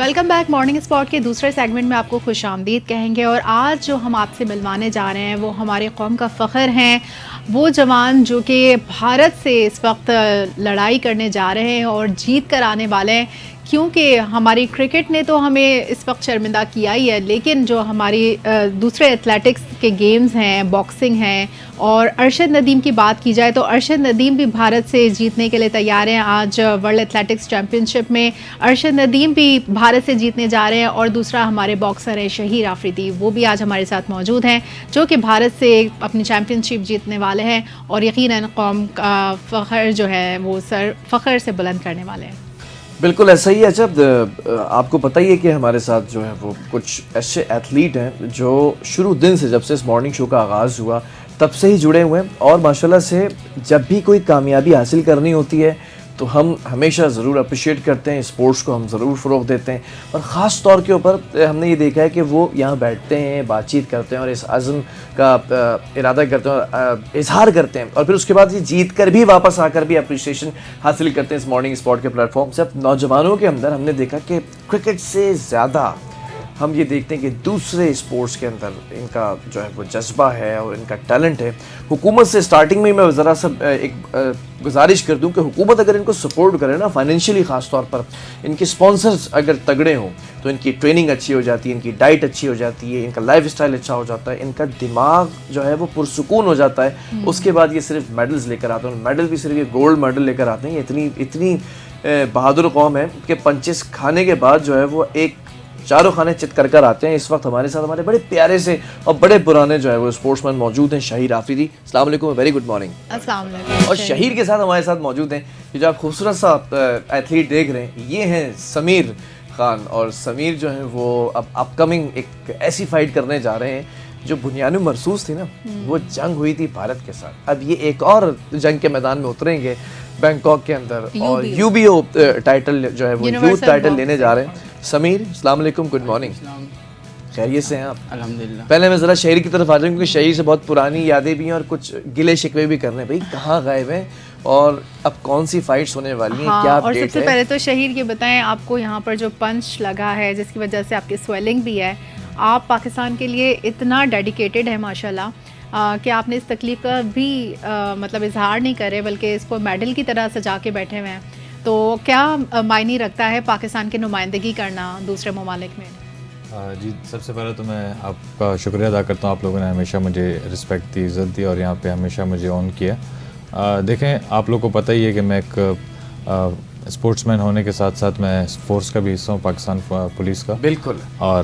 Welcome back. Morning spot के दूसरे segment में आपको खुश आमदीद कहेंगे। और आज जो हम आपसे मिलवाने जा रहे हैं वो हमारे कौम का फ़ख्र हैं, वो जवान जो कि भारत से इस वक्त लड़ाई करने जा रहे हैं और जीत कर आने वाले हैं। क्योंकि हमारी क्रिकेट ने तो हमें इस वक्त शर्मिंदा किया ही है, लेकिन जो हमारी दूसरे एथलेटिक्स के गेम्स हैं, बॉक्सिंग हैं, और अरशद नदीम की बात की जाए तो अरशद नदीम भी भारत से जीतने के लिए तैयार हैं। आज वर्ल्ड एथलेटिक्स चैम्पियनशिप में अरशद नदीम भी भारत से जीतने जा रहे हैं। और दूसरा हमारे बॉक्सर हैं शहीर आफरीदी, वो भी आज हमारे साथ मौजूद हैं, जो कि भारत से अपनी चैम्पियनशिप जीतने वाले हैं और यकीनन कौम का फ़ख्र जो है वो सर फ़ख्र से बुलंद करने वाले हैं। बिल्कुल ऐसा ही है। जब आपको पता ही है कि हमारे साथ जो है वो कुछ ऐसे एथलीट हैं जो शुरू दिन से, जब से इस मॉर्निंग शो का आगाज़ हुआ तब से ही जुड़े हुए हैं, और माशाल्लाह से जब भी कोई कामयाबी हासिल करनी होती है तो हम हमेशा ज़रूर अप्रिशिएट करते हैं, स्पोर्ट्स को हम ज़रूर फ़रोग़ देते हैं। और ख़ास तौर के ऊपर हमने ये देखा है कि वो यहाँ बैठते हैं, बातचीत करते हैं और इस अज़्म का इरादा करते हैं, इजहार करते हैं, और फिर उसके बाद ये जीत कर भी वापस आकर भी अप्रिशिएशन हासिल करते हैं इस मॉर्निंग स्पॉट के प्लेटफॉर्म से। अब नौजवानों के अंदर हमने देखा कि क्रिकेट से ज़्यादा हम ये देखते हैं कि दूसरे स्पोर्ट्स के अंदर इनका जो है वो जज्बा है और इनका टैलेंट है। हुकूमत से स्टार्टिंग में मैं ज़रा सा एक गुजारिश कर दूं कि हुकूमत अगर इनको सपोर्ट करे ना, फाइनेंशियली ख़ास तौर पर इनके स्पॉन्सर्स अगर तगड़े हों तो इनकी ट्रेनिंग अच्छी हो जाती है, इनकी डाइट अच्छी हो जाती है, इनका लाइफ स्टाइल अच्छा हो जाता है, इनका दिमाग जो है वो पुरसुकून हो जाता है। उसके बाद ये सिर्फ मेडल्स लेकर आते हैं, मेडल भी सिर्फ ये गोल्ड मेडल लेकर आते हैं। ये इतनी बहादुर कौम है कि पंचेस खाने के बाद जो है वो एक चारों खाने चित कर आते हैं। इस वक्त हमारे साथ हमारे बड़े प्यारे से और बड़े पुराने जो है वो स्पोर्ट्समैन मौजूद हैं। शहीर आफरीदी, अस्सलाम वालेकुम, वेरी गुड मॉर्निंग। अस्सलाम वालेकुम। और शहीर के साथ हमारे साथ मौजूद हैं ये जो आप खूबसूरत सा एथलीट देख रहे हैं, ये हैं समीर खान। और समीर जो है वो अब अपकमिंग एक ऐसी फाइट करने जा रहे हैं जो बुनियादी मरसूस थी ना, वो जंग हुई थी भारत के साथ। अब ये एक और जंग के मैदान में उतरेंगे बैंकॉक के अंदर, और यूबीओ टाइटल जो है वो यूथ टाइटल लेने जा रहे हैं। समीर, अस्सलाम वालेकुम, गुड मॉर्निंग, खैरियत से हैं आप? अल्हम्दुलिल्लाह। पहले मैं ज़रा शहीर की तरफ आ जाऊँ क्योंकि शहीर से बहुत पुरानी यादें भी हैं और कुछ गिले शिकवे भी करने। भाई कहाँ गायब हैं और अब कौन सी फाइट्स होने वाली हैं? हाँ, क्या और अपडेट सबसे है? पहले तो शहीर ये बताएं, आपको यहाँ पर जो पंच लगा है जिसकी वजह से आपकी स्वेलिंग भी है, आप पाकिस्तान के लिए इतना डेडिकेटेड है माशाल्लाह कि आपने इस तकलीफ का भी मतलब इजहार नहीं करे, बल्कि इसको मेडल की तरह सजा के बैठे हुए हैं। तो क्या मायने रखता है पाकिस्तान की नुमाइंदगी करना दूसरे ममालिक में? जी, सबसे पहले तो मैं आपका शुक्रिया अदा करता हूँ। आप लोगों ने हमेशा मुझे रिस्पेक्ट दी, इज़्ज़त दी और यहाँ पे हमेशा मुझे ऑन किया। देखें, आप लोग को पता ही है कि मैं एक स्पोर्ट्समैन होने के साथ साथ मैं फोर्स का भी हिस्सा हूँ, पाकिस्तान पुलिस का। बिल्कुल। और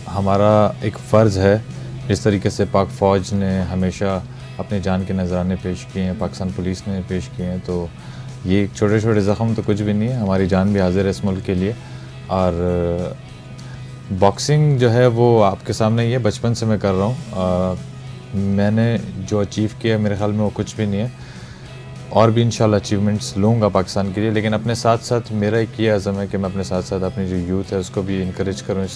हमारा एक फ़र्ज़ है, जिस तरीके से पाक फ़ौज ने हमेशा अपने जान के नजराने पेश किए हैं, पाकिस्तान पुलिस ने पेश किए हैं, तो ये छोटे छोटे ज़ख्म तो कुछ भी नहीं है, हमारी जान भी हाजिर है इस मुल्क के लिए। और बॉक्सिंग जो है वो आपके सामने ही है, बचपन से मैं कर रहा हूँ। मैंने जो अचीव किया मेरे ख्याल में वो कुछ भी नहीं है, और भी इंशाल्लाह अचीवमेंट्स लूँगा पाकिस्तान के लिए। लेकिन अपने साथ साथ मेरा एक ये अज़म है कि मैं अपने साथ साथ अपनी जो यूथ है उसको भी इनक्रेज करूँ।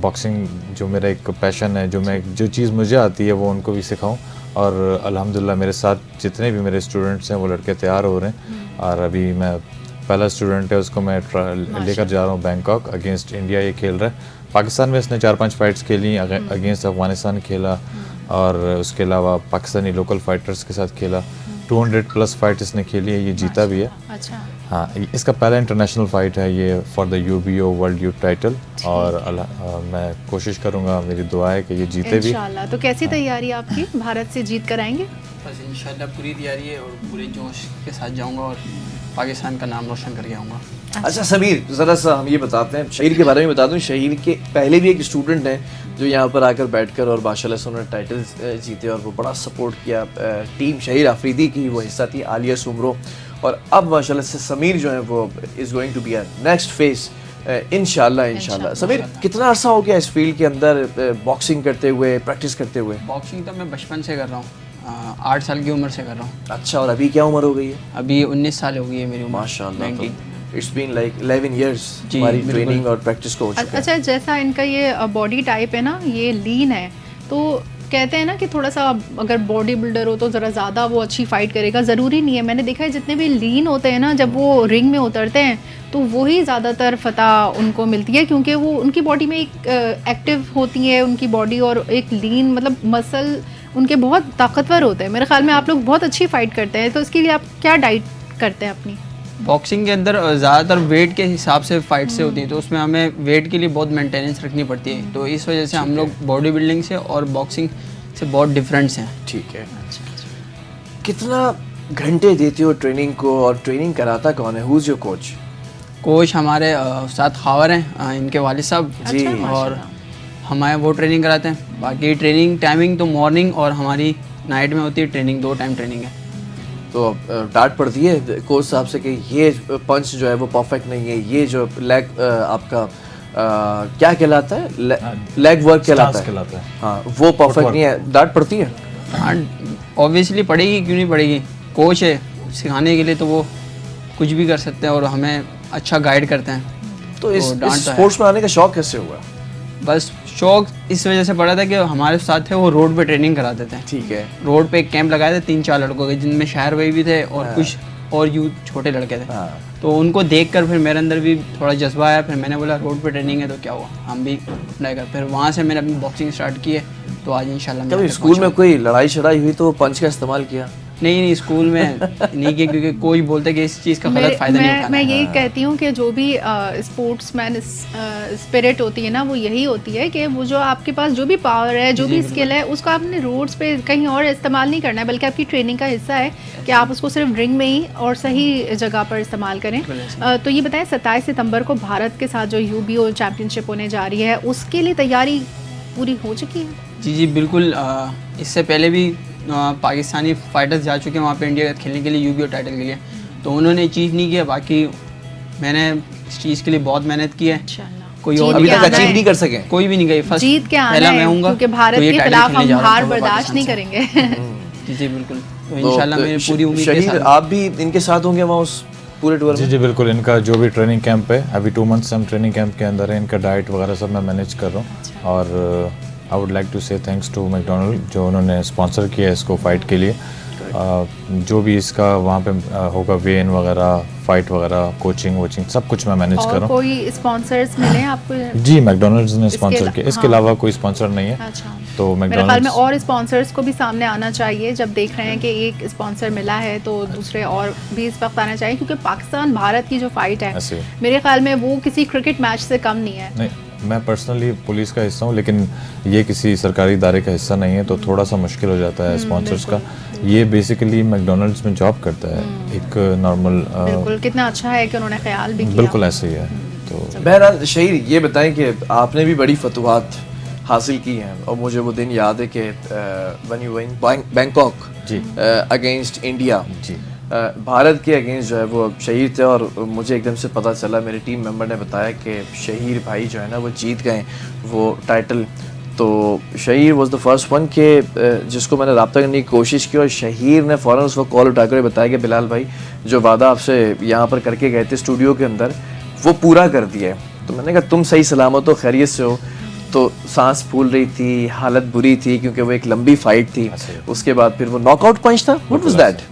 बॉक्सिंग जो मेरा एक पैशन है, जो चीज़ मुझे आती है वो उनको भी सिखाऊं। और अल्हम्दुलिल्लाह मेरे साथ जितने भी मेरे स्टूडेंट्स हैं वो लड़के तैयार हो रहे हैं, और अभी मैं पहला स्टूडेंट है उसको मैं लेकर जा रहा हूँ बैंकॉक। अगेंस्ट इंडिया ये खेल रहा है। पाकिस्तान में इसने 4-5 फाइट्स खेली, अगेंस्ट अफगानिस्तान खेला, और उसके अलावा पाकिस्तानी लोकल फाइटर्स के साथ खेला। 200+ फाइट इसने खेली है, ये जीता भी है। अच्छा। हाँ, इसका पहला इंटरनेशनल फ़ाइट है ये for the UBO world youth title, और मैं कोशिश करूँगा, मेरी दुआ है कि ये जीते भी इंशाल्लाह। तो कैसी तैयारी आपकी, भारत से जीत कर आएंगे? बस इंशाल्लाह पूरी तैयारी है और पूरे जोश के साथ जाऊंगा और पाकिस्तान का नाम रोशन करके आऊँगा। अच्छा समीर, ज़रा सा हम ये बताते हैं, शहीर के बारे में बता दूं। शहीर के पहले भी एक स्टूडेंट हैं जो यहाँ पर आकर बैठकर और माशाल्लाह से उन्होंने टाइटल्स जीते और वो बड़ा सपोर्ट किया। टीम शहीर आफरीदी की वो हिस्सा थी, आलिया सुमरो। और अब माशाल्लाह से समीर जो है वो is going to be a next face इंशाल्लाह। समीर, कितना अर्सा हो गया इस फील्ड के अंदर बॉक्सिंग करते हुए, प्रैक्टिस करते हुए? बॉक्सिंग तो मैं बचपन से कर रहा हूँ, 8 साल की उम्र से कर रहा हूँ। अच्छा, और अभी क्या उम्र हो गई है? अभी 19 साल हो गई है मेरी उम्र। माशाल्लाह, इट्स बीन लाइक 11 years हमारी ट्रेनिंग और प्रैक्टिस को हो चुका है। अच्छा, जैसा इनका ये बॉडी टाइप है ना, ये लीन है, तो कहते हैं ना कि थोड़ा सा अगर बॉडी बिल्डर हो तो ज़रा ज़्यादा वो अच्छी फाइट करेगा, ज़रूरी नहीं है। मैंने देखा है जितने भी लीन होते हैं ना, जब वो रिंग में उतरते हैं तो वही ज़्यादातर फतह उनको मिलती है, क्योंकि वो उनकी बॉडी में एक एक्टिव होती है उनकी बॉडी, और एक लीन मतलब मसल उनके बहुत ताकतवर होते हैं। मेरे ख्याल में आप लोग बहुत अच्छी फाइट करते हैं, तो इसके लिए आप क्या डाइट करते हैं अपनी? बॉक्सिंग के अंदर ज़्यादातर वेट के हिसाब से फाइट से होती है, तो उसमें हमें वेट के लिए बहुत मेंटेनेंस रखनी पड़ती है, तो इस वजह से हम लोग बॉडी बिल्डिंग से और बॉक्सिंग से बहुत डिफरेंट्स हैं। ठीक है। कितना घंटे देते हो ट्रेनिंग को, और ट्रेनिंग कराता कौन है? Who is your coach? Coach हमारे उस्ताद खावर हैं, इनके वालिद साहब जी। और हमारे वो ट्रेनिंग कराते हैं। बाकी ट्रेनिंग टाइमिंग तो मॉर्निंग और हमारी नाइट में होती है ट्रेनिंग, 2 टाइम ट्रेनिंग है। तो डांट पड़ती है कोच साहब से कि ये पंच जो है वो परफेक्ट नहीं है, ये जो लेग आपका क्या कहलाता है, लेग वर्क कहलाता है, हाँ वो परफेक्ट नहीं है, डांट पड़ती है? हाँ ऑब्वियसली पड़ेगी, क्यों नहीं पड़ेगी। कोच है सिखाने के लिए, तो वो कुछ भी कर सकते हैं और हमें अच्छा गाइड करते हैं। तो इस डांट तो है। स्पोर्ट्स में आने का शौक कैसे हुआ? बस शौक इस वजह से पड़ा था कि हमारे साथ थे वो रोड पे ट्रेनिंग कराते थे। ठीक है। रोड पे एक कैंप लगाए थे 3-4 लड़कों के, जिनमें शहर भाई भी थे और कुछ और यूथ छोटे लड़के थे। तो उनको देखकर फिर मेरे अंदर भी थोड़ा जज्बा आया, फिर मैंने बोला रोड पे ट्रेनिंग है तो क्या हुआ, हम भी अप्लाई कर। फिर वहाँ से मैंने अपनी बॉक्सिंग स्टार्ट की है, तो आज इंशाल्लाह। कभी स्कूल में कोई लड़ाई शड़ाई हुई तो पंच का इस्तेमाल किया? नहीं स्कूल में नहीं किया, क्योंकि कोई बोलते कि इस चीज़ का गलत फ़ायदा नहीं उठाना। मैं यही कहती हूँ कि जो भी स्पोर्ट्समैन स्पिरिट होती है ना, वो यही होती है कि वो जो आपके पास जो भी पावर है, जो भी स्किल है, उसको आपने रोड्स पे कहीं और इस्तेमाल नहीं करना है, बल्कि आपकी ट्रेनिंग का हिस्सा है कि आप उसको सिर्फ रिंग में ही और सही जगह पर इस्तेमाल करें। तो ये बताएं, 27 सितंबर को भारत के साथ जो UBO चैम्पियनशिप होने जा रही है, उसके लिए तैयारी पूरी हो चुकी है? जी बिल्कुल। इससे पहले भी पाकिस्तानी फाइटर्स जा चुके हैं वहाँ पे इंडिया खेलने के लिए UBO टाइटल के लिए, तो उन्होंने अचीव नहीं किया। बाकी मैंने इस चीज़ के लिए बहुत मेहनत की है, कोई और अभी तक अचीव नहीं कर सके? कोई भी नहीं गई। फर्स्ट जीत के आना पहला मैं है, हूँगा, क्योंकि भारत के खिलाफ हम हार बर्दाश्त नहीं करेंगे। जी बिल्कुल। तो इंशाल्लाह मेरी पूरी उम्मीद के शहीद, साथ। आप भी इनके साथ होंगे वहाँ उस पूरे टूर में? जी बिल्कुल। इनका जो भी ट्रेनिंग कैंप है, अभी 2 मंथ्स हम ट्रेनिंग कैंप के अंदर है, इनका डाइट वगैरह सब मैं मैनेज कर रहा हूँ। और आई वुड लाइक टू से थैंक्स टू मैकडोनल्ड जो उन्होंने स्पॉन्सर किया इसको फाइट के लिए। जो भी इसका वहाँ पे होगा, वेन वगैरह, फाइट वगैरह, कोचिंग वोचिंग सब कुछ मैं मैनेज कर रहा हूँ। कोई स्पॉन्सर्स मिले आपको? जी मैकडोनल्ड्स ने स्पॉन्सर किया, इसके अलावा कोई स्पॉन्सर नहीं है। अच्छा। तो मेरे ख्याल में मैकडोनल्ड्स और स्पॉन्सर्स को भी सामने आना चाहिए। जब देख रहे हैं कि एक स्पॉन्सर मिला है तो दूसरे और भी इस वक्त आना चाहिए, क्योंकि पाकिस्तान भारत की जो फाइट है, मेरे ख्याल में वो किसी क्रिकेट मैच से कम नहीं है। नहीं, मैं पर्सनली पुलिस का हिस्सा हूँ, लेकिन ये किसी सरकारी इदारे का हिस्सा नहीं है, तो थोड़ा सा मुश्किल हो जाता है स्पॉन्सर्स का। ये बेसिकली मैकडोनल्ड्स में जॉब करता है, एक नॉर्मल। बिल्कुल, कितना अच्छा है कि उन्होंने ख्याल भी किया। बिल्कुल ऐसे ही है। तो बहरहाल शहीद, ये बताएं कि आपने भी बड़ी फतवाहत हासिल की हैं, और मुझे वो दिन याद है कि when you were in Bangkok जी अगेंस्ट इंडिया, जी भारत के अगेंस्ट जो है वो शहीद थे, और मुझे एकदम से पता चला, मेरे टीम मेंबर ने बताया कि शहीर भाई जो है ना वो जीत गए वो टाइटल। तो Shaheer was the first one के जिसको मैंने रब्ता करने की कोशिश की, और शहीर ने फ़ौरन उस वक्त कॉल उठाकर बताया कि बिलाल भाई जो वादा आपसे यहाँ पर करके गए थे स्टूडियो के अंदर, वो पूरा कर दिया है। तो मैंने कहा तुम सही सलामत हो, खैरियत से हो? तो सांस फूल रही थी, हालत बुरी थी, क्योंकि वो एक लंबी फाइट थी। उसके बाद फिर वो नॉकआउट पंच था, व्हाट वाज दैट?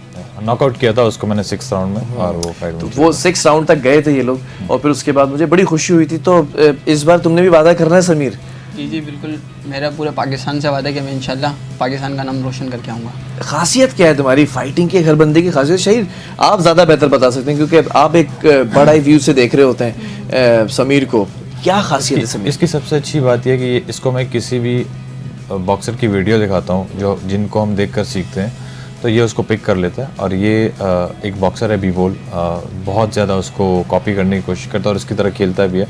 नॉकआउट किया था उसको मैंने 6th राउंड में, और वो फाइट तो वो 6 राउंड तक गए थे ये लोग, और फिर उसके बाद मुझे बड़ी खुशी हुई थी। तो इस बार तुमने भी वादा करना है समीर? जी बिल्कुल। मेरा पूरे पाकिस्तान से वादा है कि मैं इंशाल्लाह पाकिस्तान का नाम रोशन करके आऊँगा। खासियत क्या है तुम्हारी फाइटिंग की, हर बंदे की खासियत? शहीद आप ज़्यादा बेहतर बता सकते हैं, क्योंकि आप एक बड़ा ही व्यू से देख रहे होते हैं समीर को। क्या खासियत है समीर? इसकी सबसे अच्छी बात यह है कि इसको मैं किसी भी बॉक्सर की वीडियो दिखाता हूँ जो जिनको हम देखकर सीखते हैं, तो ये उसको पिक कर लेता है। और ये एक बॉक्सर है बीबोल, बहुत ज़्यादा उसको कॉपी करने की कोशिश करता है और उसकी तरह खेलता भी है।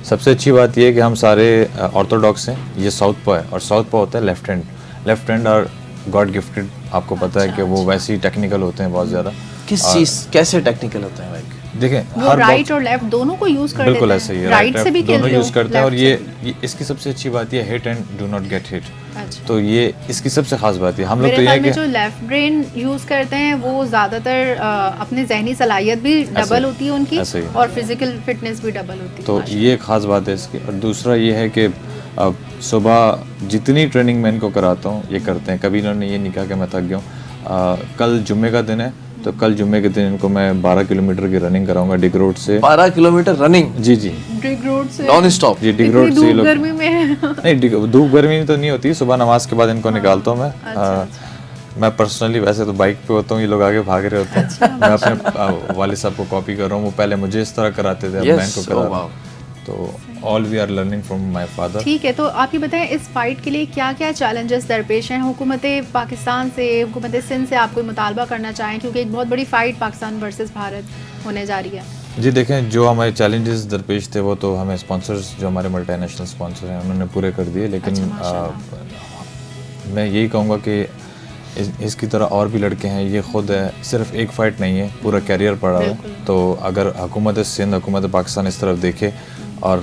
सबसे अच्छी बात ये है कि हम सारे ऑर्थोडॉक्स हैं, ये साउथ पा है, और साउथ पा होता है लेफ्ट हैंड और गॉड गिफ्टेड। आपको पता है कि वो वैसे ही टेक्निकल होते हैं बहुत ज़्यादा। किस चीज़ कैसे टेक्निकल होते हैं? देखें वो राइट और लेफ्ट दोनों को यूज कर बिल्कुल लेते ऐसे ही हैं, है, राइट से भी दोनों खेलते यूज करते हैं। और left से ये इसकी सबसे अच्छी बात ये hit and do not gate hit, अच्छा। तो ये इसकी सबसे खास बात है। हम लोग मेरे तो ये ख्याल है में कि जो लेफ्ट ब्रेन यूज करते हैं वो ज्यादातर अपनी जहनी सलाहियत भी डबल होती है उनकी, ऐसे ही। और फिजिकल फिटनेस भी डबल होती है। तो ये खास बात है इसकी। और दूसरा ये है कि अब सुबह जितनी ट्रेनिंग मैं इनको कराता हूँ ये करते हैं, कभी इन्होंने ये नहीं कहा कि मैं थक गया हूँ। कल जुम्मे का दिन है, तो कल जुम्मे के दिन इनको मैं 12 किलोमीटर की रनिंग कराऊंगा डिग रोड से। 12 किलोमीटर रनिंग? जी जी, डिग रोड से नॉन स्टॉप? जी, डिग रोड से ये लोग गर्मी में नहीं, धूप गर्मी तो नहीं होती, सुबह नमाज के बाद इनको निकालता हूँ मैं। मैं पर्सनली वैसे तो बाइक पे होता हूँ, ये लोग आगे भाग रहे होते हैं। मैं अपने वालिद साहब को कॉपी कर रहा हूँ, वो पहले मुझे इस तरह कराते थे, अब मैं इनको करा रहा हूँ। तो all we are learning from my father. ठीक है, तो आप ये बताएं इस फाइट के लिए क्या क्या चैलेंजेस दरपेश हैं? हुकूमत पाकिस्तान से, हुकूमत सिंध से आप कोई मुतालबा करना चाहें, क्योंकि एक बहुत बड़ी फाइट पाकिस्तान वर्सेस भारत होने जा रही है। जी देखें, जो हमारे चैलेंजेस दरपेश थे वो तो हमें स्पॉन्सर्स, जो हमारे मल्टीनेशनल स्पॉन्सर हैं, उन्होंने पूरे कर दिए। लेकिन मैं यही कहूँगा कि इसकी तरह और भी लड़के हैं, ये खुद है, सिर्फ एक फ़ाइट नहीं है, पूरा कैरियर पड़ा है। तो अगर हुकूमत सिंध, हुकूमत पाकिस्तान इस तरफ देखे और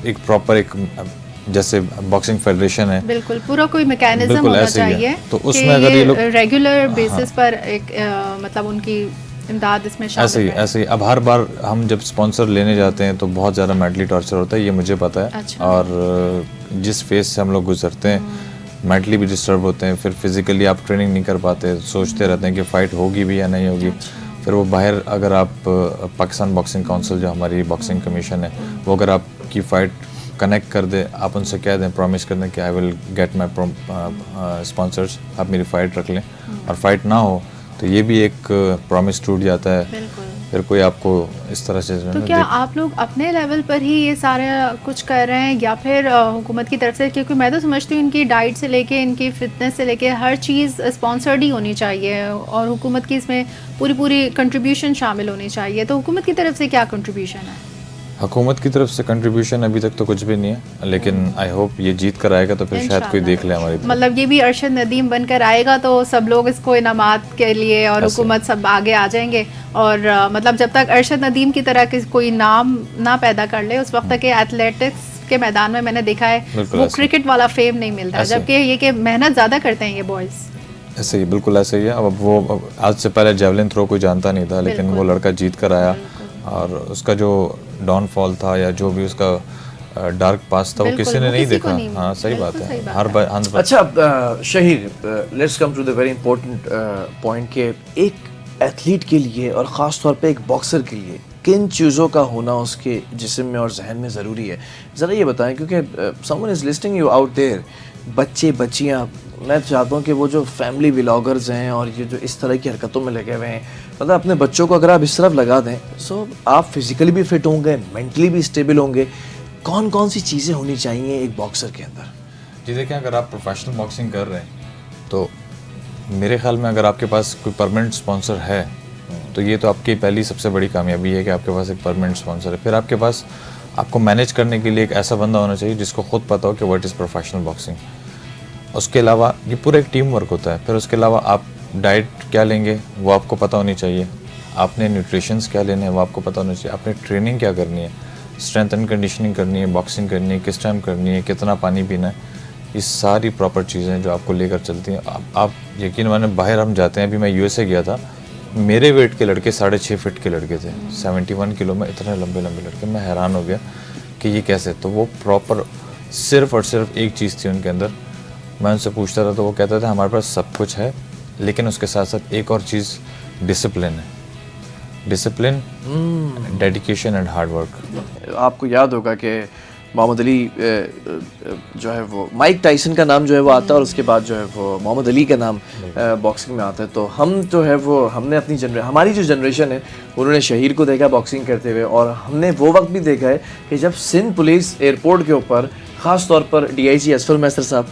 एक प्रॉपर एक जैसे बॉक्सिंग फेडरेशन है, बिल्कुल पूरा कोई मैकेनिज्म होना चाहिए, तो उसमें अगर ये लोग रेगुलर बेसिस पर एक मतलब उनकी इमदाद इसमें शामिल है। ऐसे ही अब हर बार हम जब स्पॉन्सर लेने जाते हैं तो बहुत ज़्यादा मेंटली टॉर्चर होता है, ये मुझे पता है। अच्छा। और जिस फेज से हम लोग गुजरते हैं, मेंटली भी डिस्टर्ब होते हैं, फिर फिजिकली आप ट्रेनिंग नहीं कर पाते, सोचते रहते हैं कि फ़ाइट होगी भी या नहीं होगी। फिर वो बाहर अगर आप पाकिस्तान बॉक्सिंग काउंसिल, जो हमारी बॉक्सिंग कमीशन है, वो अगर आपकी फ़ाइट कनेक्ट कर दे, आप उनसे कह दें, प्रॉमिस कर दें कि I will get my sponsors, आप मेरी फ़ाइट रख लें, और फाइट ना हो तो ये भी एक प्रॉमिस टूट जाता है। फिर कोई आपको इस तरह से तो क्या आप लोग अपने लेवल पर ही ये सारा कुछ कर रहे हैं या फिर हुकूमत की तरफ से? क्योंकि मैं तो समझती हूँ इनकी डाइट से लेके, इनकी फिटनेस से लेके हर चीज़ स्पॉन्सर्ड ही होनी चाहिए, और हुकूमत की इसमें पूरी कंट्रीब्यूशन शामिल होनी चाहिए। तो हुकूमत की तरफ से क्या कंट्रीब्यूशन है? हुकूमत की तरफ से कंट्रीब्यूशन अभी तक तो कुछ भी नहीं है, लेकिन आई होप ये जीत कर आएगा तो फिर शायद कोई देख ले हमारी तरफ। मतलब ये भी अरशद नदीम बनकर आएगा तो सब लोग इसको इनामात के लिए और हुकूमत सब आगे आ जाएंगे। और मतलब जब तक अरशद नदीम की तरह कोई नाम ना पैदा कर ले, उस वक्त तक एथलेटिक्स के मैदान में मैंने देखा है वो क्रिकेट वाला फेम नहीं मिलता, जबकि ये कि मेहनत ज़्यादा करते हैं ये बॉयज़। ऐसे ही, बिल्कुल ऐसे ही है। अब वो आज से पहले जेवलिन थ्रो कोई जानता नहीं था, लेकिन वो लड़का जीत कर आया, और उसका जो डाउनफॉल था या जो भी उसका डार्क पास था वो किसी ने नहीं देखा। हाँ सही बात है, हर बार। अच्छा Shaheer, let's come to the very important point कि एक एथलीट के लिए और ख़ास तौर पे एक बॉक्सर के लिए किन चीज़ों का होना उसके जिस्म में और जहन में ज़रूरी है, ज़रा ये बताएं, क्योंकि someone is listing you out there, बच्चे बच्चियाँ, मैं चाहता हूँ कि वो जो फैमिली व्लॉगर्स हैं और ये जो इस तरह की हरकतों में लगे हुए हैं, मतलब अपने बच्चों को अगर आप इस तरफ लगा दें, सो आप फिज़िकली भी फिट होंगे, मेंटली भी स्टेबल होंगे। कौन कौन सी चीज़ें होनी चाहिए एक बॉक्सर के अंदर? जी देखें, अगर आप प्रोफेशनल बॉक्सिंग कर रहे हैं तो मेरे ख्याल में अगर आपके पास कोई परमानेंट स्पॉन्सर है तो ये तो आपकी पहली सबसे बड़ी कामयाबी है कि आपके पास एक परमानेंट स्पॉन्सर है। फिर आपके पास आपको मैनेज करने के लिए एक ऐसा बंदा होना चाहिए जिसको खुद पता हो कि व्हाट इज़ प्रोफेशनल बॉक्सिंग। उसके अलावा ये पूरा एक टीम वर्क होता है। फिर उसके अलावा आप डाइट क्या लेंगे वो आपको पता होनी चाहिए, आपने न्यूट्रिशंस क्या लेने हैं वो आपको पता होना चाहिए, आपने ट्रेनिंग क्या करनी है, स्ट्रेंथ एंड कंडीशनिंग करनी है, बॉक्सिंग करनी है, किस टाइम करनी है, कितना पानी पीना है, ये सारी प्रॉपर चीज़ें जो आपको लेकर चलती हैं। आप यकीन माने, बाहर हम जाते हैं, अभी मैं यूएसए गया था, मेरे वेट के लड़के 6.5 फीट के लड़के थे, 71 किलो में, इतने लंबे लंबे लड़के। मैं हैरान हो गया कि ये कैसे। तो वो प्रॉपर सिर्फ और सिर्फ एक चीज़ थी उनके अंदर। मैं उनसे पूछता था तो वो कहते थे हमारे पास सब कुछ है, लेकिन उसके साथ साथ एक और चीज़ डिसिप्लिन है। Discipline, dedication and hard work. आपको याद होगा कि मोहम्मद अली जो है वो, माइक टाइसन का नाम जो है वो आता है और उसके बाद जो है वो मोहम्मद अली का नाम बॉक्सिंग में आता है। तो हम जो है वो, हमने अपनी हमारी जो जनरेशन है उन्होंने शहीर को देखा बॉक्सिंग करते हुए, और हमने वो वक्त भी देखा है कि जब सिंध पुलिस एयरपोर्ट के ऊपर, ख़ास तौर पर डीआईजी असफर मैसर साहब,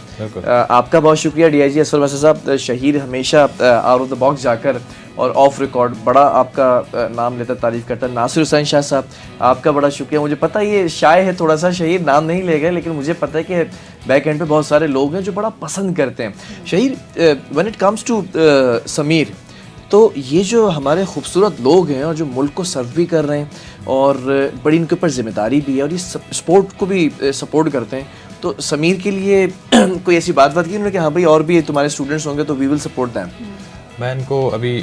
आपका बहुत शुक्रिया डीआईजी असफर मैसर साहब, शहीर हमेशा आउट ऑफ द बॉक्स जाकर और ऑफ रिकॉर्ड बड़ा आपका नाम लेता, तारीफ़ करता। नासिर हुसैन शाह साहब, आपका बड़ा शुक्रिया। मुझे पता है ये शाय है थोड़ा सा, शहीर नाम नहीं ले गए, लेकिन मुझे पता है कि बैक एंड पे बहुत सारे लोग हैं जो बड़ा पसंद करते हैं। Shaheer, when it comes to Sameer, तो ये जो हमारे खूबसूरत लोग हैं और जो मुल्क को सर्व भी कर रहे हैं और बड़ी इनके ऊपर जिम्मेदारी भी है और ये स्पोर्ट को भी सपोर्ट करते हैं, तो समीर के लिए कोई ऐसी बात की उन्होंने कि हाँ भाई और भी तुम्हारे स्टूडेंट्स होंगे तो वी विल सपोर्ट दैम? मैं इनको अभी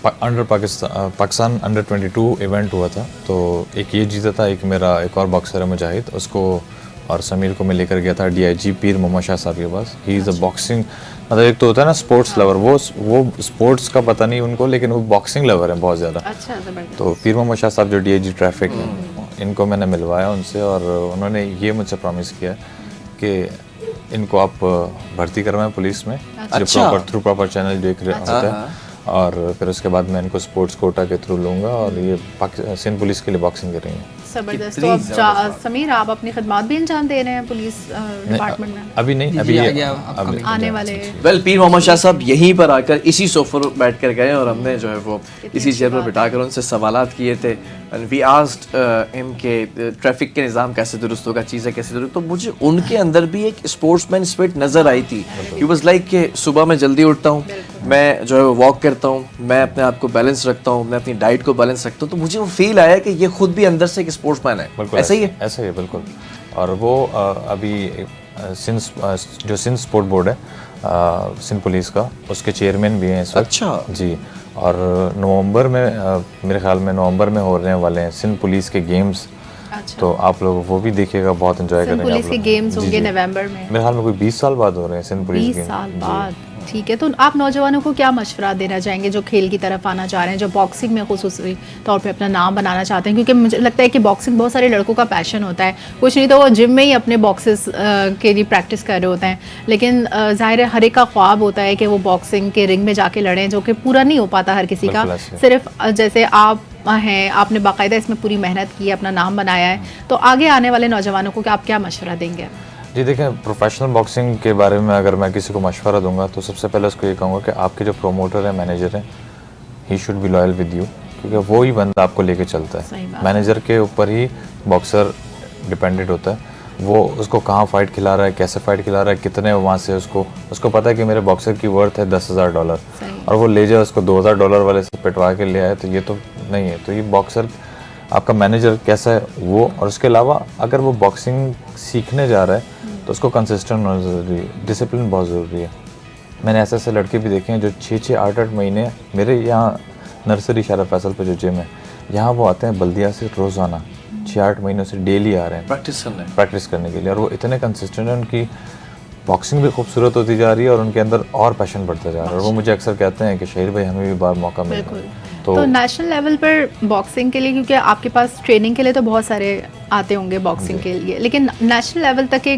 अंडर पाकिस्तान अंडर 22 इवेंट हुआ था, तो एक ये जीता था, एक मेरा एक और बॉक्सर है मुजाहिद, उसको और समीर को मैं लेकर गया था DIG पीर मोहम्मद शाह साहब के पास। ही इज़ अ बॉक्सिंग, मतलब एक तो होता है ना स्पोर्ट्स लवर, वो स्पोर्ट्स का पता नहीं उनको, लेकिन वो बॉक्सिंग लवर है बहुत ज़्यादा। अच्छा, तो पीर मोहम्मद शाह साहब जो DIG ट्रैफिक हैं, इनको मैंने मिलवाया उनसे और उन्होंने ये मुझसे प्रॉमिस किया कि इनको आप भर्ती करवाएं पुलिस में, जो प्रॉपर चैनल जो एक होता है, और फिर उसके बाद मैं इनको स्पोर्ट्स कोटा के थ्रू लूँगा और ये सिंध पुलिस के लिए बॉक्सिंग करेंगे। ज़बरदस्त। तो अब समीर आप अपनी खिदमत भी अंजाम दे रहे हैं पुलिस डिपार्टमेंट में? अभी नहीं, अभी आने वाले। वेल, पीर मोहम्मद शाह साहब यहीं पर आकर इसी सोफे पर बैठ कर गए और हमने जो है वो इसी चेयर पर बिठाकर उनसे सवालात किए थे। वी आस्क्ड हिम के ट्रैफिक के निज़ाम कैसे दुरुस्त होगा, चीज़ें कैसे दुरुस्त, तो मुझे उनके अंदर भी एक स्पोर्ट्समैन स्पिरिट नज़र आई थी। ही वाज लाइक कि सुबह मैं जल्दी उठता हूँ, मैं जो है वो वॉक करता हूँ, मैं अपने आप को बैलेंस रखता हूँ, मैं अपनी डाइट को बैलेंस रखता हूँ, तो मुझे वो फील आया कि ये खुद भी अंदर से एक स्पोर्ट्समैन है। ऐसा ही है? ऐसा ही है, बिल्कुल। और वो अभी जो सिंध स्पोर्ट बोर्ड है सिंध पुलिस का, उसके चेयरमैन भी हैं इस वक्त। अच्छा जी। और नवंबर में मेरे ख्याल में नवंबर में होने वाले हैं सिंध पुलिस के गेम्स। अच्छा। तो आप लोग वो भी देखिएगा, बहुत एंजॉय करेंगे। पुलिस के गेम्स होंगे नवंबर में, मेरे ख्याल में कोई 20 साल बाद हो रहे हैं सिंध पुलिस के। 20 साल बाद, ठीक है। तो आप नौजवानों को क्या मशवरा देना चाहेंगे जो खेल की तरफ आना चाह रहे हैं, जो बॉक्सिंग में खुसूसी तौर पे अपना नाम बनाना चाहते हैं? क्योंकि मुझे लगता है कि बॉक्सिंग बहुत सारे लड़कों का पैशन होता है, कुछ नहीं तो वो जिम में ही अपने बॉक्सेस के लिए प्रैक्टिस कर रहे होते हैं, लेकिन ज़ाहिर है हर एक का ख्वाब होता है कि वो बॉक्सिंग के रिंग में जाके लड़ें, जो कि पूरा नहीं हो पाता हर किसी का। सिर्फ जैसे आप हैं, आपने बाकायदा इसमें पूरी मेहनत की है, अपना नाम बनाया है, तो आगे आने वाले नौजवानों को आप क्या मशवरा देंगे? जी देखें, प्रोफेशनल बॉक्सिंग के बारे में अगर मैं किसी को मशवरा दूंगा तो सबसे पहले उसको ये कहूँगा कि आपके जो प्रोमोटर है, मैनेजर है, he should be loyal with you, क्योंकि वो ही बंदा आपको लेके चलता है। मैनेजर के ऊपर ही बॉक्सर डिपेंडेंट होता है, वो उसको कहाँ फ़ाइट खिला रहा है, कैसे फ़ाइट खिला रहा है, कितने वहाँ से उसको पता है कि मेरे बॉक्सर की वर्थ है $10,000 और वो ले जाए उसको $2,000 वाले से पिटवा के ले आए, तो ये तो नहीं है। तो ये बॉक्सर आपका मैनेजर कैसा है वो, और उसके अलावा अगर वो बॉक्सिंग सीखने जा रहा है तो उसको कंसिस्टेंट होना ज़रूरी है, डिसिप्लिन बहुत ज़रूरी है। मैंने ऐसे लड़के भी देखे हैं जो 6-6, 8-8 महीने मेरे यहाँ नर्सरी शारा फैसल पे जो जिम है, यहाँ वो आते हैं बल्दिया से रोज़ाना 6-8 महीनों से डेली आ रहे हैं प्रैक्टिस करने के लिए, और वो इतने कंसिस्टेंट हैं, उनकी बॉक्सिंग भी खूबसूरत होती जा रही है और उनके अंदर और पैशन बढ़ता जा रहा है। और वो मुझे अक्सर कहते हैं कि शहीर भाई हमें भी बार मौका मिले। तो नेशनल लेवल पर बॉक्सिंग के लिए, क्योंकि आपके पास ट्रेनिंग के लिए तो बहुत सारे आते होंगे बॉक्सिंग के लिए, लेकिन नेशनल लेवल तक के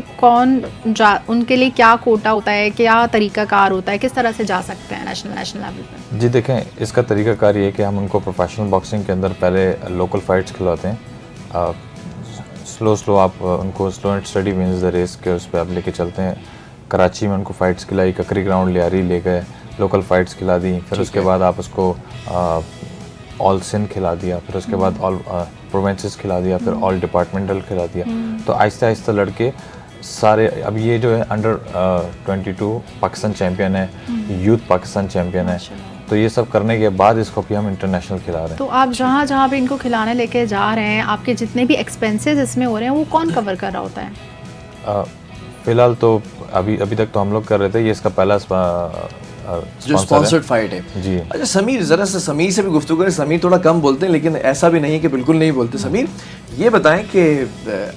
उनके लिए क्या कोटा होता है, क्या तरीकाकार होता है, किस तरह से जा सकते हैं नेशनल लेवल पर? जी देखें, इसका तरीकाकार ये है कि हम उनको प्रोफेशनल बॉक्सिंग के अंदर पहले लोकल फाइट्स खिलवाते हैं। स्लो आप उनको slow and steady wins the race के उस पर आप लेके चलते हैं। कराची में उनको फ़ाइट्स खिलाई, ककरी ग्राउंड लियारी ले गए, लोकल फाइट्स खिला दी, फिर उसके बाद आप उसको ऑल सिंध खिला दिया, फिर उसके बाद ऑल प्रोविंसेस खिला दिया, फिर ऑल डिपार्टमेंटल खिला दिया। तो आहिस्ता आहिस्ता लड़के सारे, अब ये जो है अंडर 22 पाकिस्तान चैम्पियन है, यूथ पाकिस्तान चैम्पियन है, तो ये सब करने के बाद इसको भी हम इंटरनेशनल खिला रहे हैं। तो आप जहाँ पे इनको खिलाने लेके जा रहे हैं, आपके जितने भी एक्सपेंसेस इसमें हो रहे हैं वो कौन कवर कर रहा होता है? फिलहाल तो अभी तक तो हम लोग कर रहे थे, ये इसका पहला जो स्पॉन्सर्ड फाइट है जी। अच्छा समीर, ज़रा सा समीर से भी गुफ्तगू करें। समीर थोड़ा कम बोलते हैं, लेकिन ऐसा भी नहीं है कि बिल्कुल नहीं बोलते। समीर ये बताएं कि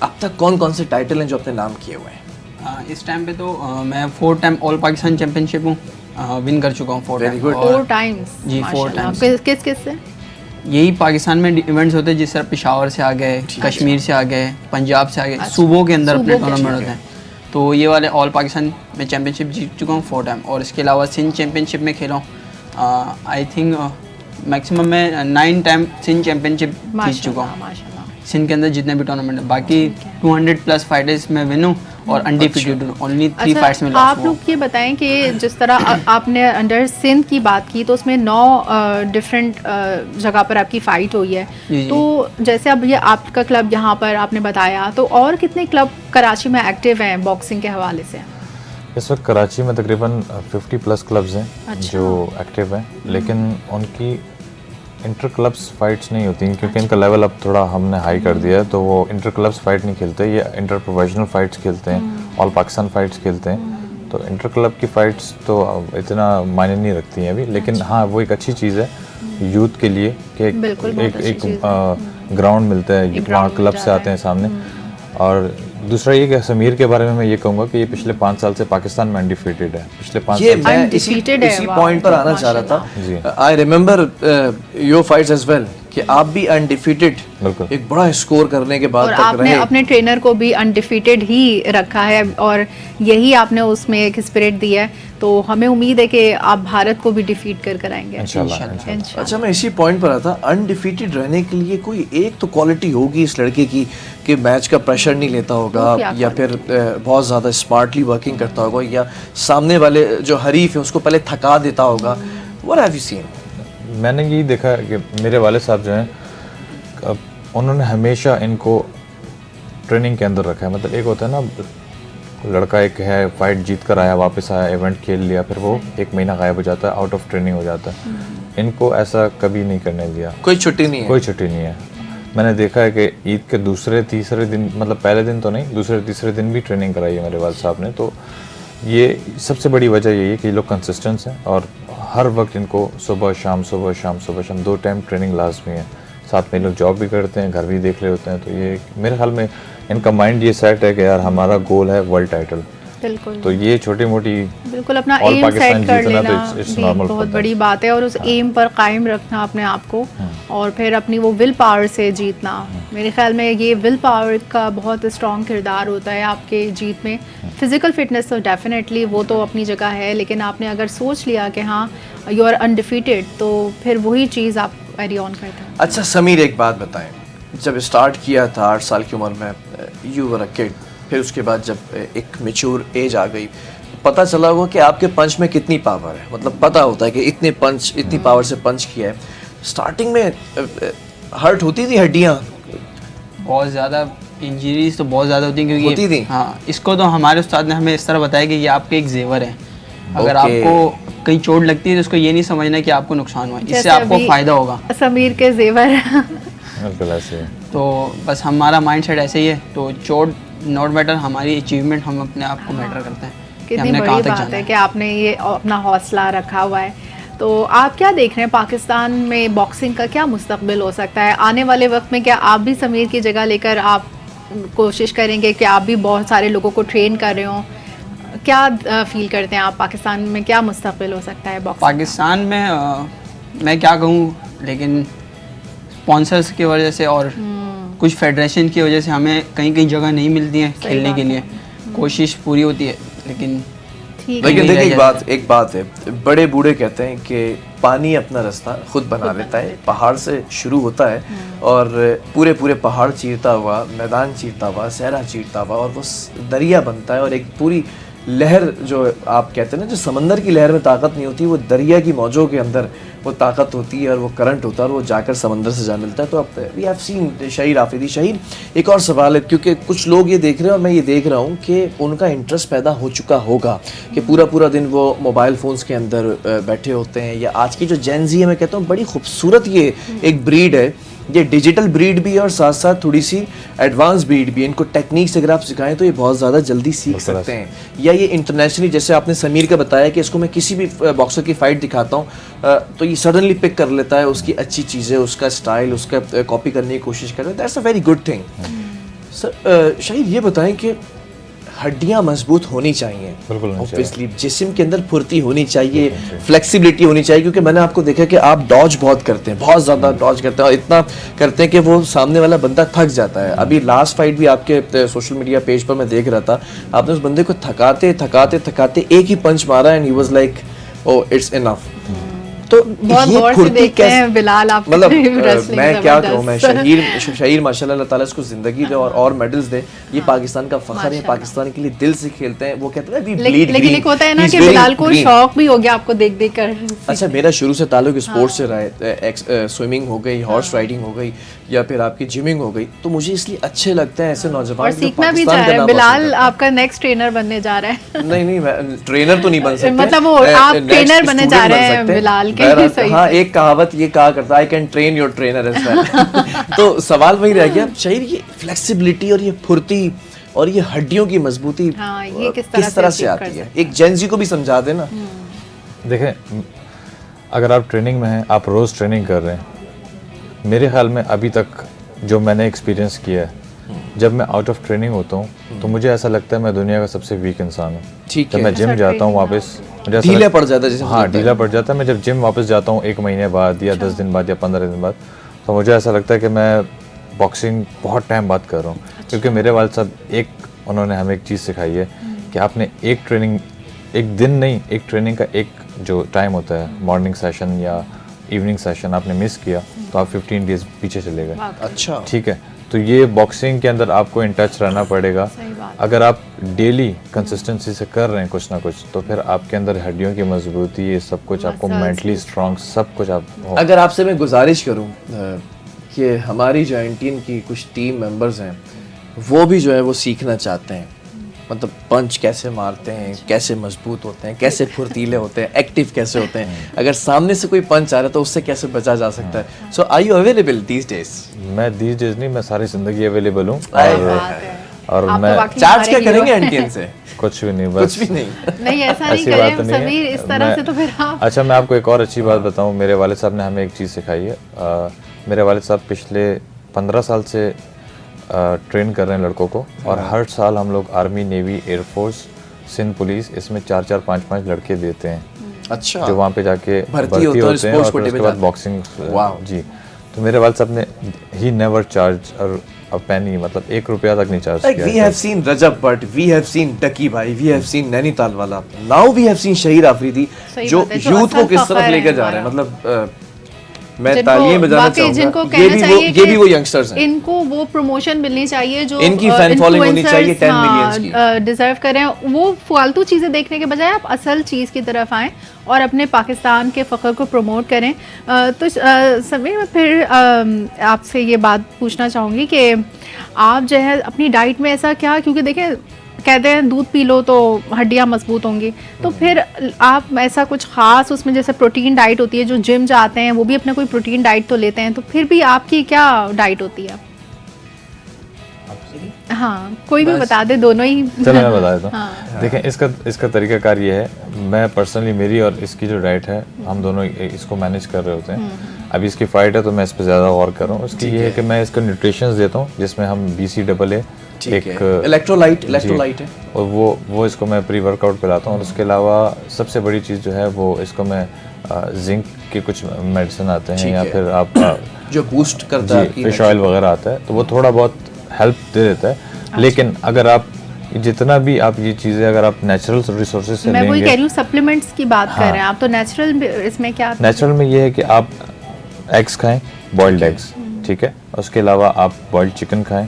अब तक कौन कौन से टाइटल हैं जो अपने नाम किए हुए हैं? इस टाइम पे तो मैं 4 टाइम ऑल पाकिस्तान चैंपियनशिप हूँ, विन कर चुका हूँ 4 टाइम्स जी। 4 टाइम्स। किस से? यही पाकिस्तान में इवेंट्स होते हैं, जिस तरह पेशावर से आ गए, कश्मीर से आ गए, पंजाब से आ गए, सूबों के अंदर अपने टूर्नामेंट होते हैं। तो ये वाले ऑल पाकिस्तान में चैम्पियनशिप जीत चुका हूँ 4 टाइम, और इसके अलावा सिंध चैम्पियनशिप में खेला हूँ। आई थिंक मैक्सिमम मैं 9 टाइम सिंध चैम्पियनशिप जीत चुका हूँ। सिंध के अंदर जितने भी टूर्नामेंट है, बाकी 200+ फाइटर्स में विन हूँ और अनडिफीटेड हूँ, ओनली 3 फाइट्स में लॉस हुआ। आप लोग ये बताएं कि जिस तरह आपने अंडर सिंध की बात की, तो उसमें 9 डिफरेंट जगह पर आपकी फ़ाइट हुई है। तो जैसे अब ये आपका क्लब यहाँ पर आपने बताया, तो और कितने क्लब कराची में एक्टिव हैं बॉक्सिंग के हवाले से? इस वक्त कराची में तकरीबन 50 प्लस क्लब्स हैं अच्छा। जो एक्टिव हैं, लेकिन उनकी इंटर क्लब्स फाइट्स नहीं होती क्योंकि इनका लेवल अब थोड़ा हमने हाई कर दिया है, तो वो इंटर क्लब्स फाइट नहीं खेलते, ये इंटर प्रोफेशनल फाइट्स खेलते हैं, ऑल पाकिस्तान फाइट्स खेलते हैं। तो इंटर क्लब की फाइट्स तो इतना मायने नहीं रखती हैं अभी, लेकिन हाँ वो एक अच्छी चीज़ है यूथ के लिए कि बिल्कुल, बहुत अच्छी एक चीज़ ग्राउंड मिलता है, एक वहाँ ground क्लब मिल से जाता आते हैं सामने। और दूसरा ये कि समीर के बारे में मैं ये कहूँगा कि ये पिछले 5 साल से पाकिस्तान में अनडिफीटेड है। पिछले 5 ये साल मैं इसी Undefeated है, इसी वाह, पॉइंट पर आना चाह रहा जी। था। I remember your fights as well कि आप भी अनडिफीटेड बिल्कुल। एक बड़ा स्कोर करने के बाद और तक आपने रहे। अपने ट्रेनर को भी अनडिफीटेड ही रखा है और यही आपने उसमें एक स्पिरिट दिया है, तो हमें उम्मीद है कि आप भारत को भी डिफीट कर कर आएंगे इंशाल्लाह। इंशाल्लाह। अच्छा, मैं इसी पॉइंट पर आता, अनडिफीटेड रहने के लिए कोई एक तो क्वालिटी होगी इस लड़के की कि मैच का प्रेशर नहीं लेता होगा, वो क्या या फिर बहुत ज़्यादा स्मार्टली वर्किंग करता होगा, या सामने वाले जो हरीफ है उसको पहले थका देता होगा। What have you seen? मैंने यही देखा कि मेरे वाले साहब जो हैं उन्होंने हमेशा इनको ट्रेनिंग के अंदर रखा है। मतलब एक होता है ना, लड़का एक है फाइट जीत कर आया, वापस आया, इवेंट खेल लिया, फिर वो 1 महीना गायब हो जाता है, आउट ऑफ ट्रेनिंग हो जाता है। इनको ऐसा कभी नहीं करने दिया, कोई छुट्टी नहीं है। कोई छुट्टी नहीं है। मैंने देखा है कि ईद के दूसरे तीसरे दिन, मतलब पहले दिन तो नहीं, दूसरे तीसरे दिन भी ट्रेनिंग कराई है मेरे वाले साहब ने। तो ये सबसे बड़ी वजह यही है कि ये लोग कंसिस्टेंस हैं और हर वक्त इनको सुबह शाम 2 टाइम ट्रेनिंग लाजमी है। साथ में लोग जॉब भी करते हैं, घर भी देख रहे होते हैं। तो ये मेरे ख्याल में इनका माइंड ये सेट है कि यार हमारा गोल है वर्ल्ड टाइटल, बिल्कुल तो ये छोटी मोटी बिल्कुल अपना All एम पाकिस्तान सेट कर जीतना तो लेना it's भी normal बहुत for बड़ी them। बात है, और उस एम पर कायम रखना अपने आप को और फिर अपनी वो विल पावर से जीतना। मेरे ख्याल में ये विल पावर का बहुत स्ट्रॉन्ग किरदार होता है आपके जीत में। फिजिकल फिटनेस तो डेफिनेटली वो तो अपनी जगह है, लेकिन आपने अगर सोच लिया कि हाँ यू आर अनडिफीटेड, तो फिर वही चीज़ आप कैरी ऑन करते हैं। अच्छा समीर, एक बात बताएं, जब स्टार्ट किया था 8 साल की उम्र में, यू वर अ किड, फिर उसके बाद जब एक मैच्योर एज आ गई, पता चला होगा कि आपके पंच में कितनी पावर है। मतलब पता होता है कि इतने पंच, इतनी पावर से पंच किया है। स्टार्टिंग में हर्ट होती थी हड्डियाँ? बहुत ज़्यादा इंजरीज तो बहुत ज़्यादा होती हैं क्योंकि होती थी? हाँ, इसको तो हमारे उस्ताद ने हमें इस तरह बताया कि ये आपके एक जेवर है। अगर Okay। आपको कहीं चोट लगती है तो उसको ये नहीं समझना कि आपको नुकसान हुआ है, इससे जैसे आपको अभी फ़ायदा होगा। समीर के जेवर बिल्कुल ऐसे है। तो बस हमारा माइंडसेट ऐसे ही है। तो चोट नॉट मैटर, हमारी अचीवमेंट हम अपने आप को मैटर करते हैं कि कितनी हमने बड़ी कहाँ तक बात जाना है है। कि आपने ये अपना हौसला रखा हुआ है। तो आप क्या देख रहे हैं पाकिस्तान में बॉक्सिंग का क्या मुस्तकबिल हो सकता है आने वाले वक्त में? क्या आप भी समीर की जगह लेकर आप कोशिश करेंगे कि आप भी बहुत सारे लोगों को ट्रेन कर रहे हो? क्या फील करते हैं आप, पाकिस्तान में क्या मुस्तकबिल हो सकता है बॉक्सिंग? पाकिस्तान में मैं क्या कहूँ, लेकिन स्पॉन्सर्स की वजह से और कुछ फेडरेशन की वजह से हमें कहीं कहीं जगह नहीं मिलती है खेलने के लिए। कोशिश पूरी होती है लेकिन ठीक लेकिन है। देखिए नहीं रह एक बात है, बड़े बूढ़े कहते हैं कि पानी अपना रास्ता खुद बना लेता है। पहाड़ से शुरू होता है और पूरे पूरे पहाड़ चीरता हुआ, मैदान चीरता हुआ, सहरा चीरता हुआ, और वो दरिया बनता है। और एक पूरी लहर, जो आप कहते हैं ना, जो समंदर की लहर में ताकत नहीं होती, वो दरिया की मौजों के अंदर वो ताकत होती है और वो करंट होता है और वो जाकर समंदर से जा मिलता है। तो अब we have seen Shaheer Afridi. Shaheer, एक और सवाल है, क्योंकि कुछ लोग ये देख रहे हैं और मैं ये देख रहा हूँ कि उनका इंटरेस्ट पैदा हो चुका होगा कि पूरा पूरा दिन वो मोबाइल फ़ोन्स के अंदर बैठे होते हैं। या आज की जो जेन ज़ी है, मैं कहता हूँ बड़ी खूबसूरत ये एक ब्रीड है, ये डिजिटल ब्रीड भी है और साथ साथ थोड़ी सी एडवांस ब्रीड भी है। इनको टेक्निक्स अगर आप सिखाएं तो ये बहुत ज़्यादा जल्दी सीख सकते हैं। या ये इंटरनेशनली, जैसे आपने समीर का बताया कि इसको मैं किसी भी बॉक्सर की फ़ाइट दिखाता हूँ तो ये सडनली पिक कर लेता है उसकी अच्छी चीज़ें, उसका स्टाइल, उसका कॉपी करने की कोशिश कर रहा है। That's a very good thing. Sir Shahid, ये बताएं कि हड्डियां मजबूत होनी चाहिए, बिल्कुल होनी ऑब्वियसली जिस्म के अंदर फुर्ती होनी चाहिए, फ्लेक्सिबिलिटी होनी चाहिए, क्योंकि मैंने आपको देखा कि आप डॉज बहुत करते हैं, बहुत ज़्यादा डॉज करते हैं और इतना करते हैं कि वो सामने वाला बंदा थक जाता है। अभी लास्ट फाइट भी आपके सोशल मीडिया पेज पर मैं देख रहा था, आपने उस बंदे को थकाते थकाते थकाते एक ही पंच मारा and he was like, oh it's enough. तो बहुत ये गौर से फुर्ती देखते कैसे, हैं बिलाल आप मतलब wrestling मैं क्या कहूँ, मैं जबरदस्त। शहीर माशाल्लाह अल्लाह ताला इसको जिंदगी दे और मेडल्स दे, ये पाकिस्तान का फखर है, पाकिस्तान के लिए दिल से खेलते हैं। वो कहते हैं ना, लेकिन एक होता है ना कि बिलाल को शौक भी हो गया आपको देख देख कर। अच्छा, मेरा शुरू से ताल्लुक स्पोर्ट्स से रहा है, स्विमिंग हो गई, हॉर्स राइडिंग हो गई, या फिर आपकी जिमिंग हो गई, तो मुझे इसलिए अच्छे लगते हैं ऐसे नौजवान और जो सीखना भी पाकिस्तान चाह का रहे हैं। नाम बिलाल रोशन करते हैं। आपका नेक्स्ट ट्रेनर बनने जा रहा है। नहीं, मैं ट्रेनर तो नहीं बन सकते, मतलब वो आप ट्रेनर बनने जा रहे हैं बिलाल के। सही हाँ, सही। एक कहावत ये कहा करता है, I can train your trainer as well. तो सवाल वही रह गया शहीर, ये फ्लेक्सिबिलिटी और ये फुर्ती और ये हड्डियों की मजबूती हाँ, ये किस तरह से अचीव कर आती है? एक जेंजी को भी समझा देना। देखें, अगर आप ट्रेनिंग में हैं, आप रोज़ ट्रेनिंग कर रहे हैं, मेरे ख्याल में अभी तक जो मैंने एक्सपीरियंस किया है, जब मैं आउट ऑफ ट्रेनिंग होता हूँ तो मुझे ऐसा लगता है मैं दुनिया का सबसे वीक इंसान हूँ। ठीक जब है। मैं जिम जाता हूँ वापस, मुझे ऐसा ढीला पड़ जाता है जैसे हाँ, होता है। ढीला पड़ जाता है। मैं जब जिम वापस जाता हूँ 1 महीने बाद या 10 दिन बाद या 15 दिन बाद, तो मुझे ऐसा लगता है कि मैं बॉक्सिंग बहुत टाइम बाद कर रहा हूँ। क्योंकि मेरे वालिद साहब उन्होंने हमें एक चीज़ सिखाई है कि आपने एक ट्रेनिंग, एक दिन नहीं, एक ट्रेनिंग का एक जो टाइम होता है, मॉर्निंग सेशन या इवनिंग सेशन आपने मिस किया तो आप 15 डेज पीछे चले गए। अच्छा, ठीक है, तो ये बॉक्सिंग के अंदर आपको इन टच रहना पड़ेगा। अगर आप डेली कंसिस्टेंसी से कर रहे हैं कुछ ना कुछ, तो फिर आपके अंदर हड्डियों की मजबूती, ये सब कुछ आपको मेंटली स्ट्रांग सब कुछ आप अगर आपसे मैं गुजारिश करूं कि हमारी जो टीम की कुछ टीम मेंबर्स हैं, वो भी जो है वो सीखना चाहते हैं, मतलब पंच कैसे मारते हैं, कैसे मजबूत होते हैं, कैसे फुर्तीले होते हैं, एक्टिव कैसे होते हैं, अगर सामने से कोई पंच आ रहा है तो उससे कैसे बचा जा सकता है। So are you available these days? मैं दीस डेज नहीं, मैं सारी ज़िंदगी अवेलेबल हूँ। और आप मैं तो वाकई चार्ज क्या हमारे करेंगे हीरो हैं। एंटीएन से? कुछ भी नहीं, बस कुछ भी नहीं। नहीं, ऐसा नहीं ऐसी बात करें नहीं समीर, है। इस तरह से तो फिर आप। अच्छा, मैं आपको एक और अच्छी बात बताऊं, मेरे वालिद साहब ने हमें एक चीज़ सिखाई है। मेरे वालिद साहब पिछले 15 साल से ट्रेन कर रहे हैं लड़कों को, और हर साल हम लोग army, navy, air force, Sindh police, इसमें 4-4, 5-5 लड़के देते हैं। अच्छा, जो वहाँ पे जाके भर्ती होते हैं, और स्पोर्ट्स फिर कोटे उसके पे बाद जाते बॉक्सिंग। वाह। जी, तो मेरे वालिद साहब ने ही नेवर चार्ज और अ पेनी, मतलब 1 रुपया तक नहीं चार्ज Like we किया। have seen Rajab Bhatt, we have seen Ducky Bhai, we have seen Nainital वाला, now we have seen Shaheer Afridi, सही जो बात है, जो यूथ को असल किस तरफ फखर लेकर है जा रहे हैं। हमारा। मतलब मैं जिनको- तालियां बजाना वाकई जिनको चाहूंगा, ये कहना भी चाहिए ये कि भी वो यंगस्टर्स हैं। इनको वो प्रमोशन मिलनी चाहिए जो इनकी fan following होनी चाहिए 10 millions की। डिजर्व करें। वो फालतू चीज़ें देखने के बजाय आप असल चीज़ की तरफ आएं और अपने पाकिस्तान के फ़ख्र को प्रमोट करें। तो समीर, मैं फिर आपसे ये बात पूछना चाहूँगी कि आप जो है अपनी डाइट में ऐसा क्या, क्योंकि देखें कहते हैं दूध पी लो तो हड्डियां मजबूत होंगी, तो फिर आप ऐसा कुछ खास उसमें, जैसे प्रोटीन डाइट होती है, जो जिम जाते हैं वो भी अपना कोई प्रोटीन डाइट तो लेते हैं, तो फिर भी आपकी क्या डाइट होती है? हाँ, कोई भी बता दे, दोनों ही। चलो मैं बता देता हूँ। हाँ। देखें, इसका तरीकाकार ये है, मैं पर्सनली, मेरी और इसकी जो डाइट है, हम दोनों इसको मैनेज कर रहे होते हैं। अभी इसकी फाइट है तो मैं इस पर ज़्यादा गौर कर रहा हूँ। इसकी ये है कि मैं इसको न्यूट्रिशंस देता हूँ, जिसमें हम BCAA, एक इलेक्ट्रोलाइट है, और वो इसको मैं प्री वर्कआउट पिलाता हूँ। और उसके अलावा सबसे बड़ी चीज़ जो है वो इसको मैं जिंक के कुछ मेडिसिन आते हैं, या फिर आप जो बूस्ट करता है, फिश ऑयल वगैरह आता है, तो वो थोड़ा बहुत हेल्प दे देता है। लेकिन अगर आप जितना भी आप ये चीज़ें अगर आप नेचुरल रिसोर्सेज से मैं वही कह लेंगे, रही हूँ, सप्लीमेंट्स की बात कर रहे हैं आप, तो नेचुरल इसमें क्या? नेचुरल में ये है कि आप एग्स खाएं, बॉइल्ड एग्स, ठीक है। उसके अलावा आप बॉइल्ड चिकन खाएं।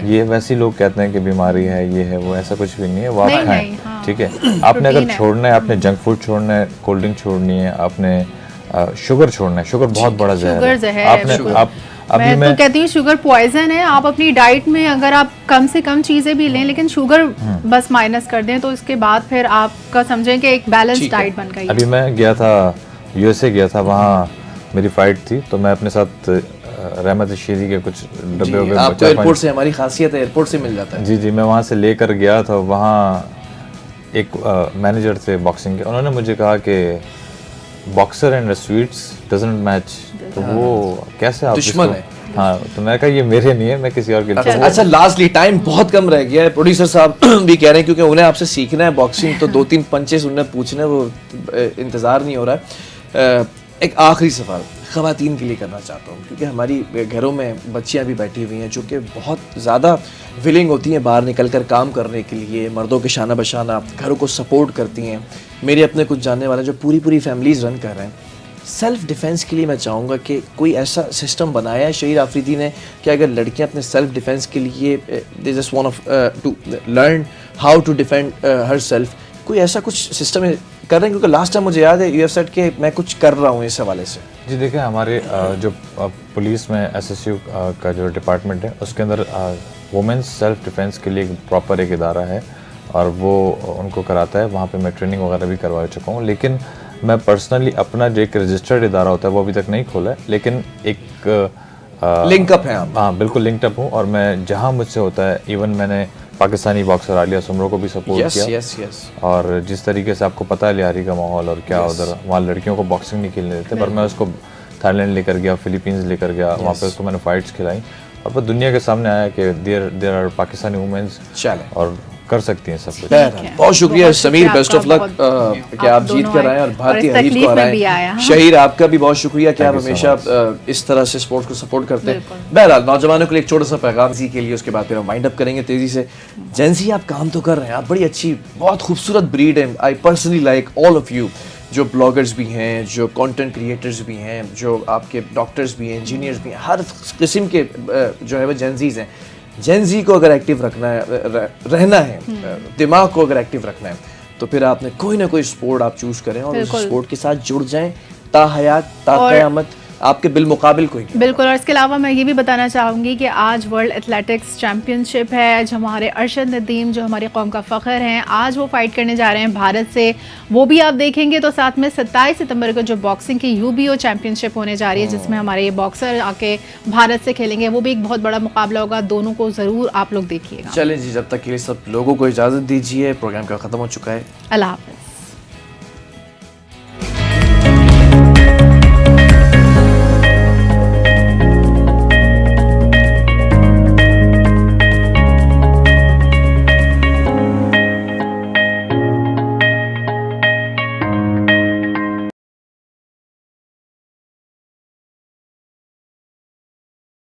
ये वैसे लोग कहते हैं कि बीमारी है, ये है, वो, ऐसा कुछ भी नहीं है, वो आप खाएं, हाँ। ठीक है। आपने अगर छोड़ना है, आपने जंक फूड छोड़ना है, कोल्ड ड्रिंक छोड़नी है, आपने शुगर छोड़ना है। शुगर बहुत बड़ा जहर है। आपने आप अभी मैं तो कहती हूँ शुगर पॉइजन है। आप अपनी डाइट में अगर आप कम से कम चीज़ें भी लें, लेकिन शुगर बस माइनस कर दें, तो इसके बाद फिर आपका समझें कि एक बैलेंस डाइट बन गई। अभी मैं गया था, USA गया था, वहाँ मेरी फाइट थी, तो मैं अपने साथ रहमत शीरी के कुछ डब्बे, आपको एयरपोर्ट से, हमारी खासियत है एयरपोर्ट से मिल जाता है। जी, मैं वहाँ से लेकर गया था। वहाँ एक मैनेजर थे बॉक्सिंग के, उन्होंने मुझे कहा कि boxer and sweets doesn't match, तो वो कैसे आप दुश्मन है। हाँ, तो मैं कहा ये मेरे नहीं है, मैं किसी और के लिए। अच्छा, लास्टली टाइम बहुत कम रह गया है, प्रोड्यूसर साहब भी कह रहे हैं, क्योंकि उन्हें आपसे सीखना है बॉक्सिंग, तो 2-3 पंचेस उन्हें पूछना है, वो इंतज़ार नहीं हो रहा है। एक आखिरी सवाल ख़वातीन के लिए करना चाहता हूँ, क्योंकि हमारी घरों में बच्चियाँ भी बैठी हुई हैं जो कि बहुत ज़्यादा विलिंग होती हैं बाहर निकल कर काम करने के लिए, मर्दों के शाना बशाना घरों को सपोर्ट करती हैं। मेरे अपने कुछ जानने वाले जो पूरी फैमिलीज़ रन कर रहे हैं, सेल्फ डिफेंस के लिए मैं चाहूँगा कि कोई ऐसा सिस्टम बनाया है शहीद आफरीदी ने कि अगर लड़कियां अपने सेल्फ डिफेंस के लिए they just want to learn how to defend herself, कोई ऐसा कुछ सिस्टम कर रहे हैं? क्योंकि लास्ट टाइम मुझे याद है यू हैव सेड कि मैं कुछ कर रहा हूँ इस हवाले से। जी देखिए, हमारे जो पुलिस में एसएसयू का जो डिपार्टमेंट है उसके अंदर वुमेंस सेल्फ डिफेंस के लिए प्रॉपर एक इदारा है और वो उनको कराता है। वहाँ पे मैं ट्रेनिंग वगैरह भी करवा चुका हूँ, लेकिन मैं पर्सनली अपना जो एक रजिस्टर्ड इदारा होता है वो अभी तक नहीं खोला है, लेकिन एक लिंकअप है आप? हाँ बिल्कुल लिंकअप हूँ, और मैं जहाँ मुझसे होता है, इवन मैंने पाकिस्तानी बॉक्सर आलिया सुमरो को भी सपोर्ट किया। और जिस तरीके से आपको पता है लिहारी का माहौल और क्या उधर वहाँ लड़कियों को बॉक्सिंग नहीं खेलने देते, पर मैं उसको थाईलैंड लेकर गया, फिलीपींस लेकर गया, वहाँ पे उसको मैंने फाइट्स खिलाई और फिर दुनिया के सामने आया कि देयर आर पाकिस्तानी वुमेन्स और कर सकती हैं सब कुछ। बहुत शुक्रिया समीर, बेस्ट ऑफ लक कि आप जीत कर आए और भारतीय हरीफ को हराए। शहीर आपका भी बहुत शुक्रिया कि आप हमेशा इस तरह से स्पोर्ट्स को सपोर्ट करते हैं। बहरहाल नौजवानों के लिए एक छोटा सा पैगाम जी के लिए, उसके बाद फिर हम वाइंड अप करेंगे तेजी से। जेंजी आप काम तो कर रहे हैं, आप बड़ी अच्छी बहुत खूबसूरत ब्रीड है। I personally like all of you, जो ब्लॉगर्स भी हैं, जो कंटेंट क्रिएटर्स भी हैं, जो आपके डॉक्टर्स भी हैं, इंजीनियर्स भी हैं, हर किस्म के जो है वो जेंजीज हैं। जेंजी को अगर एक्टिव रखना है, रहना है, दिमाग को अगर एक्टिव रखना है, तो फिर आपने कोई ना कोई स्पोर्ट आप चूज करें और उस स्पोर्ट के साथ जुड़ जाएं ता हयात ता क़यामत, आपके बिलमुकाबिल कोई नहीं। बिल्कुल। और इसके अलावा मैं ये भी बताना चाहूँगी कि आज वर्ल्ड एथलेटिक्स चैम्पियनशिप है। आज हमारे अरशद नदीम जो हमारी कौम का फ़ख्र हैं, आज वो फाइट करने जा रहे हैं भारत से, वो भी आप देखेंगे। तो साथ में 27 सितंबर को जो बॉक्सिंग की UBO चैम्पियनशिप होने जा रही है, जिसमें हमारे ये बॉक्सर आके भारत से खेलेंगे, वो भी एक बहुत बड़ा मुकाबला होगा। दोनों को ज़रूर आप लोग देखिएगा। चलें जी, जब तक के लिए सब लोगों को इजाज़त दीजिए, प्रोग्राम का ख़त्म हो चुका है। अल्लाह हाफ़िज़।